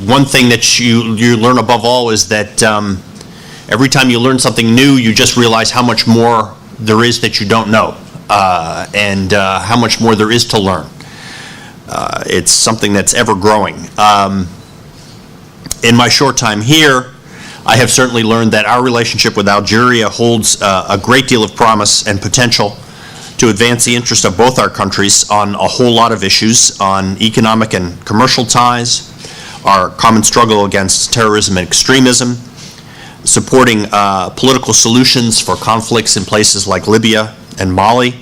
one thing that you learn above all is that every time you learn something new, you just realize how much more there is that you don't know, and how much more there is to learn. It's something that's ever growing. In my short time here, I have certainly learned that our relationship with Algeria holds a great deal of promise and potential to advance the interest of both our countries on a whole lot of issues, on economic and commercial ties, our common struggle against terrorism and extremism, supporting political solutions for conflicts in places like Libya and Mali,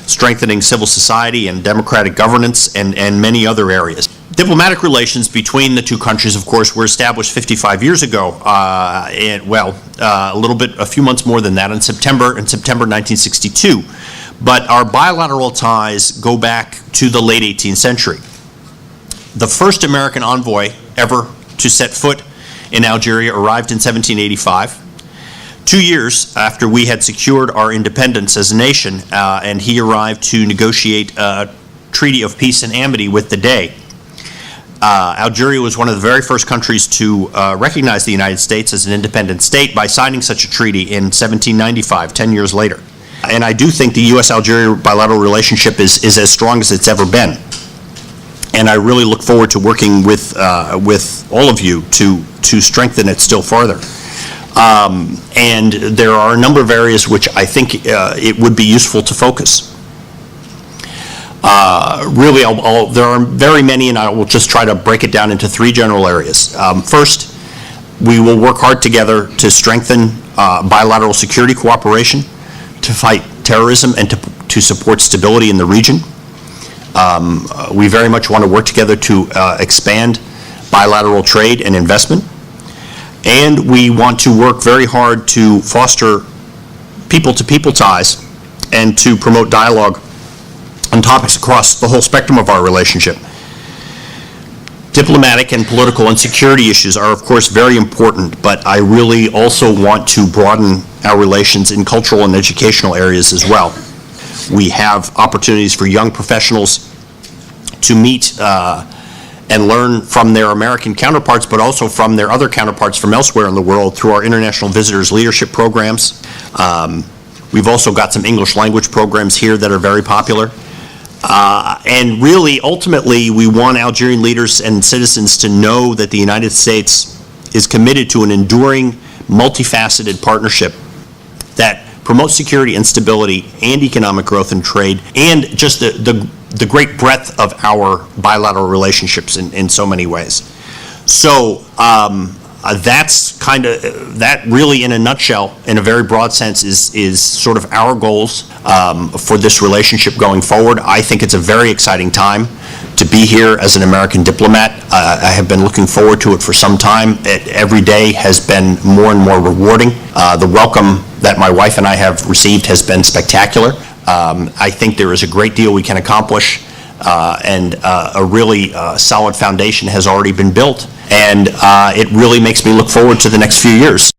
strengthening civil society and democratic governance, and many other areas. Diplomatic relations between the two countries, of course, were established 55 years ago, a few months more than that, in September 1962. But our bilateral ties go back to the late 18th century. The first American envoy ever to set foot in Algeria arrived in 1785, 2 years after we had secured our independence as a nation, and he arrived to negotiate a treaty of peace and amity with the Dey. Algeria was one of the very first countries to recognize the United States as an independent state by signing such a treaty in 1795, 10 years later. And I do think the U.S. Algeria bilateral relationship is as strong as it's ever been. And I really look forward to working with all of you to strengthen it still farther. And there are a number of areas which I think it would be useful to focus. Really, there are very many, and I will just try to break it down into three general areas. First, we will work hard together to strengthen bilateral security cooperation, to fight terrorism, and to support stability in the region. We very much want to work together to expand bilateral trade and investment. And we want to work very hard to foster people-to-people ties and to promote dialogue on topics across the whole spectrum of our relationship. Diplomatic and political and security issues are, of course, very important, but I really also want to broaden our relations in cultural and educational areas as well. We have opportunities for young professionals to meet and learn from their American counterparts, but also from their other counterparts from elsewhere in the world through our International Visitors Leadership programs. We've also got some English language programs here that are very popular. And really, ultimately, we want Algerian leaders and citizens to know that the United States is committed to an enduring, multifaceted partnership that promotes security and stability and economic growth and trade, and just the great breadth of our bilateral relationships in so many ways. So that's that really, in a nutshell, in a very broad sense, is sort of our goals for this relationship going forward. I think it's a very exciting time to be here as an American diplomat. I have been looking forward to it for some time. Every day has been more and more rewarding. The welcome that my wife and I have received has been spectacular. I think there is a great deal we can accomplish, and a really solid foundation has already been built, and it really makes me look forward to the next few years.